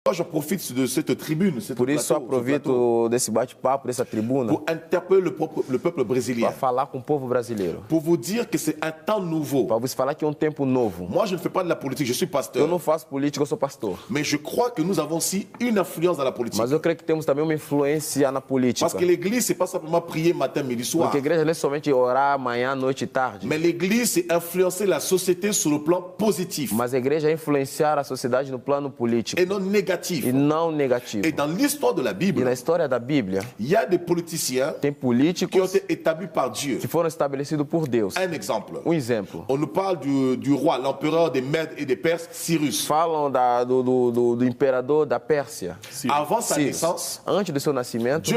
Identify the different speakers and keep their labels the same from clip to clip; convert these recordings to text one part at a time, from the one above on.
Speaker 1: Moi, je profite de cette tribune,
Speaker 2: Por isso, aproveito desse bate-papo, dessa tribuna,
Speaker 1: pour interpeller le peuple brésilien,
Speaker 2: para falar com o povo brasileiro,
Speaker 1: pour vous dire que c'est un temps nouveau.
Speaker 2: para vos falar que é um tempo novo.
Speaker 1: Moi, je ne fais pas de la politique, je suis
Speaker 2: Eu
Speaker 1: pasteur.
Speaker 2: não faço política, eu sou pastor.
Speaker 1: Mais je crois que nous avons aussi une influence dans la politique.
Speaker 2: Mas eu creio que temos também uma influência na política.
Speaker 1: Parce que l'église, c'est pas simplement prier matin, midi, soir.
Speaker 2: Porque a igreja não é somente orar manhã, noite e tarde.
Speaker 1: Mais l'église, c'est influencer la société sur le plan positif
Speaker 2: Mas a igreja é influenciar a sociedade no plano político
Speaker 1: et non négatif.
Speaker 2: e não negativo.
Speaker 1: Et dans l'histoire de la
Speaker 2: E
Speaker 1: Bible,
Speaker 2: na história da Bíblia,
Speaker 1: il y a des politiciens
Speaker 2: tem
Speaker 1: qui ont
Speaker 2: políticos
Speaker 1: été établis par Dieu.
Speaker 2: que foram estabelecidos por Deus.
Speaker 1: Un exemple.
Speaker 2: Exemplo.
Speaker 1: On nous parle du roi, l'empereur des Mèdes et des Perses, Cyrus.
Speaker 2: Falam do imperador da Pérsia.
Speaker 1: Avant sa
Speaker 2: Ciro.
Speaker 1: naissance,
Speaker 2: Antes do seu nascimento,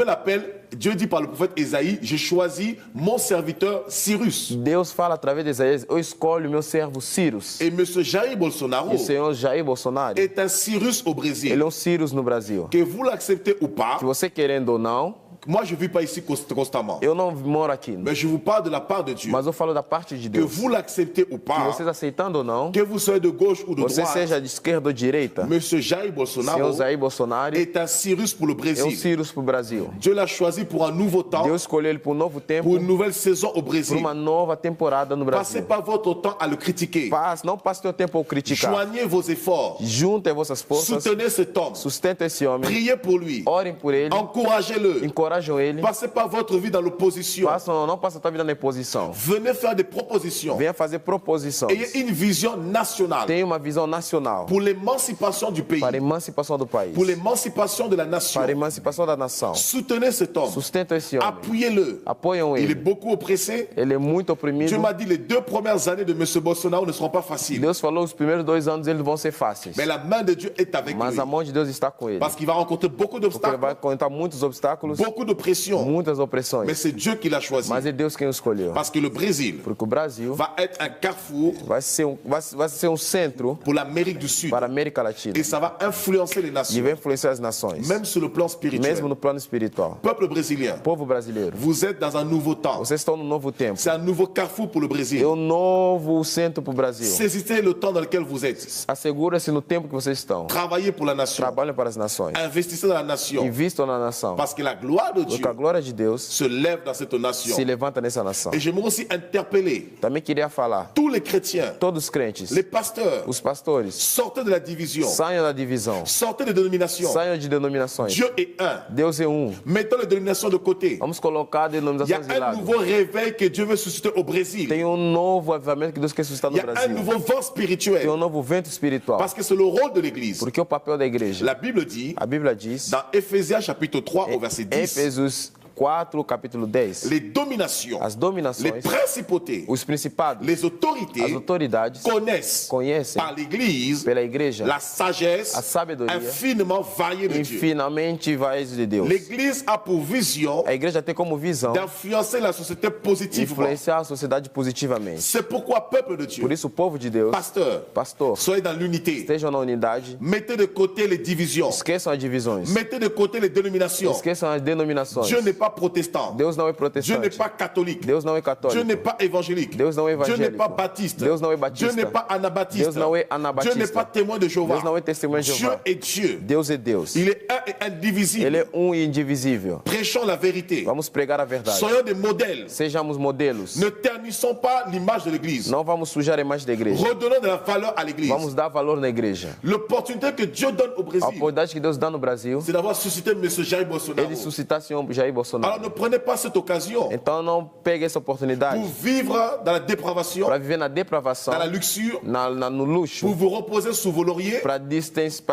Speaker 1: Dieu dit par le prophète Ésaïe, j'ai choisi mon serviteur Cyrus.
Speaker 2: Deus fala através de Isaías, eu escolho o meu servo Cyrus.
Speaker 1: Et M. Jair Bolsonaro
Speaker 2: E o senhor Jair Bolsonaro,
Speaker 1: est un Cyrus au Brésil.
Speaker 2: ele é um Cyrus no Brasil.
Speaker 1: Que vous l'acceptez ou pas,
Speaker 2: Que você querendo ou não,
Speaker 1: moi je ne vis pas ici constamment.
Speaker 2: eu não moro aqui.
Speaker 1: Mais je vous parle de la part de Dieu.
Speaker 2: Mas eu falo da parte de
Speaker 1: Que
Speaker 2: Deus.
Speaker 1: vous l'acceptez ou
Speaker 2: Que
Speaker 1: pas,
Speaker 2: vocês aceitando ou não,
Speaker 1: que vous soyez de gauche ou de
Speaker 2: você
Speaker 1: droite,
Speaker 2: seja de esquerda ou direita,
Speaker 1: M. Jair
Speaker 2: senhor
Speaker 1: Bolsonaro
Speaker 2: Jair Bolsonaro
Speaker 1: est un Cyrus pour le
Speaker 2: é um
Speaker 1: Brésil.
Speaker 2: Cyrus para o Brasil.
Speaker 1: Dieu l'a choisi pour un nouveau temps,
Speaker 2: Deus escolheu ele para um novo tempo,
Speaker 1: pour une nouvelle saison au
Speaker 2: para
Speaker 1: Brésil.
Speaker 2: uma nova temporada no
Speaker 1: Passez
Speaker 2: Brasil.
Speaker 1: pas votre temps à le critiquer.
Speaker 2: Não passe seu tempo a criticar.
Speaker 1: Joignez vos efforts.
Speaker 2: Juntem vossas forças,
Speaker 1: Soutenez cet homme.
Speaker 2: sustentem esse homem,
Speaker 1: Priez pour lui.
Speaker 2: orem por ele,
Speaker 1: Encouragez-le.
Speaker 2: encorajam ele.
Speaker 1: Passez pas votre vie dans l'opposition.
Speaker 2: Não passa a tua vida na imposição.
Speaker 1: Venez faire des propositions.
Speaker 2: Venha fazer proposições.
Speaker 1: Ayez une vision nationale
Speaker 2: Tenha uma visão nacional
Speaker 1: pour l'émancipation du pays,
Speaker 2: para a emancipação do país,
Speaker 1: pour l'émancipation de la nation.
Speaker 2: para a emancipação da nação.
Speaker 1: Soutenez cet homme.
Speaker 2: Sustentam esse homem.
Speaker 1: Appuyez-le.
Speaker 2: Apoiam
Speaker 1: Il est
Speaker 2: ele.
Speaker 1: beaucoup oppressé.
Speaker 2: Ele é muito oprimido.
Speaker 1: Dieu m'a dit les 2 premières années de M. Bolsonaro ne seront pas faciles.
Speaker 2: Deus falou os primeiros 2 anos eles vão ser fáceis.
Speaker 1: Mais la main de Dieu est avec
Speaker 2: Mas
Speaker 1: lui.
Speaker 2: a mão de Deus está com ele.
Speaker 1: Parce qu'il va rencontrer beaucoup
Speaker 2: Porque ele
Speaker 1: d'obstacles,
Speaker 2: vai encontrar muitos obstáculos,
Speaker 1: beaucoup de pression.
Speaker 2: muitas
Speaker 1: Mais
Speaker 2: opressões.
Speaker 1: c'est Dieu qui l'a choisi.
Speaker 2: Mas é Deus quem o escolheu.
Speaker 1: Parce que le Brésil
Speaker 2: Porque o Brasil
Speaker 1: va être un carrefour
Speaker 2: vai ser um centro
Speaker 1: pour l'Amérique du Sud.
Speaker 2: para a América Latina.
Speaker 1: Et ça va influencer les
Speaker 2: E
Speaker 1: nations,
Speaker 2: vai influenciar as nações.
Speaker 1: même sur le plan spirituel.
Speaker 2: Mesmo no plano espiritual.
Speaker 1: Peuple brésilien,
Speaker 2: Povo brasileiro,
Speaker 1: vous êtes dans un nouveau temps.
Speaker 2: vocês estão num novo tempo.
Speaker 1: C'est un nouveau carrefour pour le Brésil.
Speaker 2: É um novo centro para o Brasil.
Speaker 1: Saisissez le temps dans lequel vous êtes.
Speaker 2: Assegura-se no tempo que vocês estão.
Speaker 1: Travaillez pour la nation.
Speaker 2: Trabalhem para as nações.
Speaker 1: Investissez dans la nation.
Speaker 2: Invistam na nação.
Speaker 1: Parce que la gloire de Dieu
Speaker 2: Porque a glória de Deus
Speaker 1: se lève dans cette nation.
Speaker 2: se levanta nessa nação.
Speaker 1: Et j'aimerais aussi interpeller
Speaker 2: Também queria falar,
Speaker 1: tous les chrétiens,
Speaker 2: todos os crentes,
Speaker 1: les pasteurs,
Speaker 2: os pastores,
Speaker 1: sortez de la division,
Speaker 2: saiam da divisão,
Speaker 1: sortez des dénominations.
Speaker 2: saiam de denominações.
Speaker 1: Dieu est un.
Speaker 2: Deus é um.
Speaker 1: Mettons les dénominations de côté.
Speaker 2: Vamos colocar a
Speaker 1: Il y a
Speaker 2: denominações de
Speaker 1: un
Speaker 2: lado.
Speaker 1: nouveau réveil que Dieu veut susciter au Brésil.
Speaker 2: Tem novo avivamento que Deus quer suscitar
Speaker 1: Il
Speaker 2: no
Speaker 1: y a un
Speaker 2: Brasil.
Speaker 1: nouveau vent
Speaker 2: Tem
Speaker 1: spirituel.
Speaker 2: novo vento espiritual.
Speaker 1: Parce que c'est le rôle de l'Église.
Speaker 2: Porque o papel da igreja,
Speaker 1: La Bible dit,
Speaker 2: a Bíblia diz,
Speaker 1: dans Éphésiens chapitre 3 au verset 10,
Speaker 2: Éfesos 4, capítulo 10,
Speaker 1: les dominations,
Speaker 2: as
Speaker 1: les
Speaker 2: dominações,
Speaker 1: principautés,
Speaker 2: os principados,
Speaker 1: les
Speaker 2: as
Speaker 1: autorités
Speaker 2: autoridades
Speaker 1: connaissent par l'Église
Speaker 2: pela igreja
Speaker 1: la sagesse
Speaker 2: a sabedoria
Speaker 1: infiniment variée de Dieu.
Speaker 2: infinamente vais de Deus.
Speaker 1: L'Église a pour vision
Speaker 2: A igreja tem como visão
Speaker 1: d'influencer la société positivement.
Speaker 2: influenciar a sociedade positivamente.
Speaker 1: C'est pourquoi, peuple de Dieu,
Speaker 2: Por isso, o povo de Deus, pastor,
Speaker 1: soyez dans l'unité.
Speaker 2: estejam na unidade,
Speaker 1: Mettez de côté les divisions.
Speaker 2: esqueçam as divisões,
Speaker 1: Mettez de côté les dénominations.
Speaker 2: esqueçam as denominações.
Speaker 1: Dieu n'est pas protestant.
Speaker 2: Deus não é
Speaker 1: Dieu
Speaker 2: protestante.
Speaker 1: n'est pas catholique.
Speaker 2: Deus não é
Speaker 1: Dieu
Speaker 2: católico.
Speaker 1: n'est pas évangélique.
Speaker 2: Deus não é
Speaker 1: Dieu n'est
Speaker 2: evangélico.
Speaker 1: pas baptiste.
Speaker 2: Deus não é
Speaker 1: Dieu
Speaker 2: batista.
Speaker 1: n'est pas anabaptiste.
Speaker 2: Deus não é
Speaker 1: Dieu
Speaker 2: anabatista.
Speaker 1: n'est pas témoin de Jéhovah.
Speaker 2: Deus não é testemunha de
Speaker 1: Dieu
Speaker 2: Jeová.
Speaker 1: est Dieu.
Speaker 2: Deus é Deus.
Speaker 1: Il est un et indivisible.
Speaker 2: Ele é um e indivisível.
Speaker 1: Prêchons la vérité.
Speaker 2: Vamos pregar a verdade.
Speaker 1: Soyons des modèles.
Speaker 2: Sejamos modelos.
Speaker 1: Ne ternissons pas l'image de l'Église.
Speaker 2: Não vamos sujar a imagem da igreja.
Speaker 1: Redonnons de la valeur à l'Église.
Speaker 2: Vamos dar valor na igreja.
Speaker 1: L'opportunité que Dieu donne au
Speaker 2: A
Speaker 1: Brésil,
Speaker 2: oportunidade que Deus dá no Brasil,
Speaker 1: c'est d'avoir suscité M. Jair Bolsonaro.
Speaker 2: ele suscitar Senhor Jair Bolsonaro.
Speaker 1: Alors ne prenez pas cette occasion
Speaker 2: Então não pegue essa oportunidade
Speaker 1: pour vivre dans la dépravation,
Speaker 2: para viver na depravação,
Speaker 1: dans la luxure,
Speaker 2: no luxo,
Speaker 1: pour vous reposer sous vos lauriers
Speaker 2: para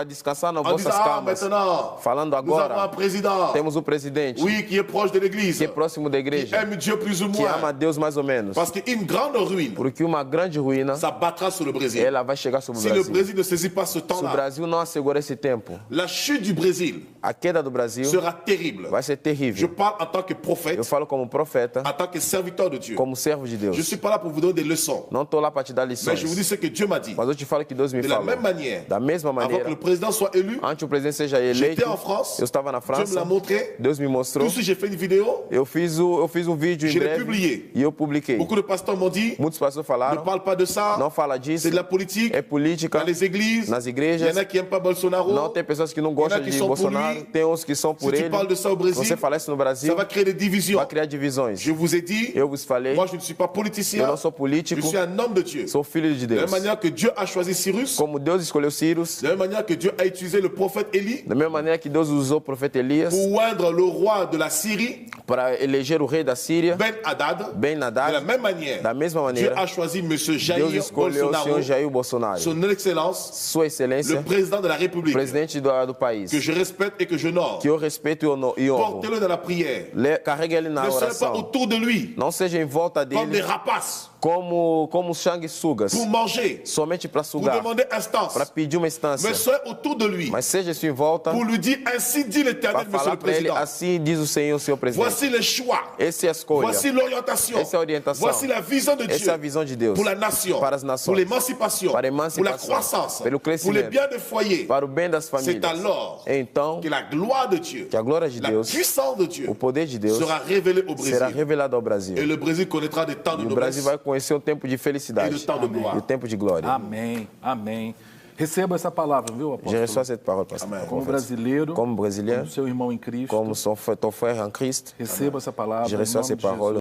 Speaker 2: descansar nas
Speaker 1: en disant
Speaker 2: vossas
Speaker 1: ah,
Speaker 2: camas.
Speaker 1: maintenant,
Speaker 2: Falando
Speaker 1: nous avons un
Speaker 2: agora,
Speaker 1: président,
Speaker 2: temos o presidente
Speaker 1: oui, qui est proche de l'Église,
Speaker 2: que é próximo da
Speaker 1: qui
Speaker 2: igreja,
Speaker 1: aime Dieu plus ou
Speaker 2: que ama
Speaker 1: moins.
Speaker 2: Deus mais ou menos.
Speaker 1: Parce qu'une grande ruine
Speaker 2: Porque uma grande ruína,
Speaker 1: s'abattra sur le Brésil.
Speaker 2: ela vai chegar sobre o
Speaker 1: Si le
Speaker 2: Brasil.
Speaker 1: Brésil ne saisit pas ce
Speaker 2: Se o
Speaker 1: temps-là,
Speaker 2: Brasil não assegurar esse tempo,
Speaker 1: la chute du Brésil
Speaker 2: a queda do Brasil
Speaker 1: sera terrible.
Speaker 2: vai ser
Speaker 1: Je
Speaker 2: terrível.
Speaker 1: parle parle en tant que prophète,
Speaker 2: Eu falo como profeta,
Speaker 1: en tant que serviteur de Dieu.
Speaker 2: como servo de
Speaker 1: Je ne
Speaker 2: Deus.
Speaker 1: suis pas là pour vous donner des leçons.
Speaker 2: Não estou lá para te dar
Speaker 1: Mais
Speaker 2: lições.
Speaker 1: je vous dis ce que Dieu m'a dit.
Speaker 2: Mas eu te falo que Deus me
Speaker 1: De la
Speaker 2: falou.
Speaker 1: même manière,
Speaker 2: Da mesma
Speaker 1: avant que
Speaker 2: maneira,
Speaker 1: le président soit élu,
Speaker 2: antes o presidente seja eleito,
Speaker 1: j'étais en France.
Speaker 2: eu estava na
Speaker 1: Dieu me
Speaker 2: França,
Speaker 1: l'a montré.
Speaker 2: Deus me mostrou,
Speaker 1: Tout de suite, j'ai fait une vidéo.
Speaker 2: eu fiz um vídeo em
Speaker 1: Je l'ai
Speaker 2: breve
Speaker 1: publié.
Speaker 2: e eu publiquei.
Speaker 1: Beaucoup de pasteurs m'ont dit,
Speaker 2: Muitos pastores
Speaker 1: ne
Speaker 2: falaram,
Speaker 1: parle pas de ça.
Speaker 2: não fala disso,
Speaker 1: C'est de la politique.
Speaker 2: é política,
Speaker 1: Dans les églises,
Speaker 2: nas
Speaker 1: il y
Speaker 2: igrejas,
Speaker 1: en a qui n'aiment pas Bolsonaro.
Speaker 2: não tem pessoas que não gostam
Speaker 1: que
Speaker 2: de
Speaker 1: são por
Speaker 2: Bolsonaro,
Speaker 1: lui.
Speaker 2: tem uns que são por
Speaker 1: Si tu
Speaker 2: ele.
Speaker 1: parles de ça au Brésil,
Speaker 2: Você fala isso no
Speaker 1: ça
Speaker 2: Brasil,
Speaker 1: va créer des divisions.
Speaker 2: vai criar divisões.
Speaker 1: Je vous ai dit,
Speaker 2: Eu vos falei,
Speaker 1: moi je ne suis pas
Speaker 2: eu
Speaker 1: politicien,
Speaker 2: não sou
Speaker 1: je
Speaker 2: político,
Speaker 1: suis un homme de Dieu.
Speaker 2: sou filho de
Speaker 1: De la
Speaker 2: Deus.
Speaker 1: même manière que Dieu a choisi Cyrus,
Speaker 2: Como Deus escolheu Cyrus,
Speaker 1: de la même manière que Dieu a utilisé le prophète Élie
Speaker 2: da mesma maneira que Deus usou o profeta Elias
Speaker 1: pour oindre le roi de la Syrie,
Speaker 2: para eleger o rei da Síria,
Speaker 1: Ben Haddad.
Speaker 2: Ben
Speaker 1: De la
Speaker 2: Haddad,
Speaker 1: même manière,
Speaker 2: da mesma
Speaker 1: Dieu
Speaker 2: maneira,
Speaker 1: a choisi M.
Speaker 2: Deus
Speaker 1: Jair
Speaker 2: escolheu o
Speaker 1: Bolsonaro,
Speaker 2: senhor Jair Bolsonaro,
Speaker 1: son excellence,
Speaker 2: Sua Excelência,
Speaker 1: le président de la République,
Speaker 2: presidente do país,
Speaker 1: que je respecte et que je honore.
Speaker 2: que eu respeito e honro.
Speaker 1: Portez-le dans la prière.
Speaker 2: Carrega ele na
Speaker 1: Ne soyez pas
Speaker 2: oração.
Speaker 1: autour de lui
Speaker 2: Não seja em volta
Speaker 1: comme des
Speaker 2: dele
Speaker 1: rapaces
Speaker 2: como sanguessugas,
Speaker 1: pour manger,
Speaker 2: somente para
Speaker 1: pour
Speaker 2: sugar,
Speaker 1: demander instance.
Speaker 2: para pedir uma instância.
Speaker 1: Mais soyez autour de lui
Speaker 2: Mas seja isso em volta
Speaker 1: pour lui dire ainsi dit l'Éternel,
Speaker 2: para
Speaker 1: Monsieur
Speaker 2: falar
Speaker 1: le
Speaker 2: para ele,
Speaker 1: Président.
Speaker 2: assim diz o Senhor presidente.
Speaker 1: Voici les choix.
Speaker 2: Essa é a escolha.
Speaker 1: Voici l'orientation.
Speaker 2: Essa é a orientação.
Speaker 1: Voici la vision de
Speaker 2: Essa é
Speaker 1: Dieu
Speaker 2: a visão de Deus
Speaker 1: pour la nation,
Speaker 2: para as
Speaker 1: pour
Speaker 2: nações,
Speaker 1: l'émancipation,
Speaker 2: para a
Speaker 1: pour la
Speaker 2: emancipação,
Speaker 1: croissance,
Speaker 2: pelo
Speaker 1: pour les
Speaker 2: crescimento,
Speaker 1: biens des foyers.
Speaker 2: para o bem das
Speaker 1: C'est
Speaker 2: famílias.
Speaker 1: alors
Speaker 2: Então,
Speaker 1: que la gloire de Dieu,
Speaker 2: que a glória de
Speaker 1: la
Speaker 2: Deus,
Speaker 1: puissance de Dieu
Speaker 2: o poder de Deus
Speaker 1: sera révélée au
Speaker 2: será
Speaker 1: Brésil.
Speaker 2: revelado ao
Speaker 1: Et
Speaker 2: Brasil.
Speaker 1: le Brésil connaîtra des temps de
Speaker 2: E o Brasil
Speaker 1: noblesse
Speaker 2: vai conhecer um tempo de
Speaker 1: et de
Speaker 2: felicidade
Speaker 1: temps de
Speaker 2: e
Speaker 1: gloire.
Speaker 2: o tempo de glória.
Speaker 3: Amém, amém. Receba essa palavra, viu,
Speaker 2: Je
Speaker 3: apóstolo?
Speaker 2: reçois cette parole, pasteur.
Speaker 1: Amen.
Speaker 3: Como
Speaker 2: Prophète.
Speaker 3: brasileiro,
Speaker 2: Como brasileiro,
Speaker 3: como seu irmão em Cristo,
Speaker 2: como ton frère en Christ,
Speaker 3: receba essa palavra
Speaker 2: je
Speaker 3: em
Speaker 2: reçois
Speaker 3: nome
Speaker 2: ces
Speaker 3: de Jesus.
Speaker 2: paroles.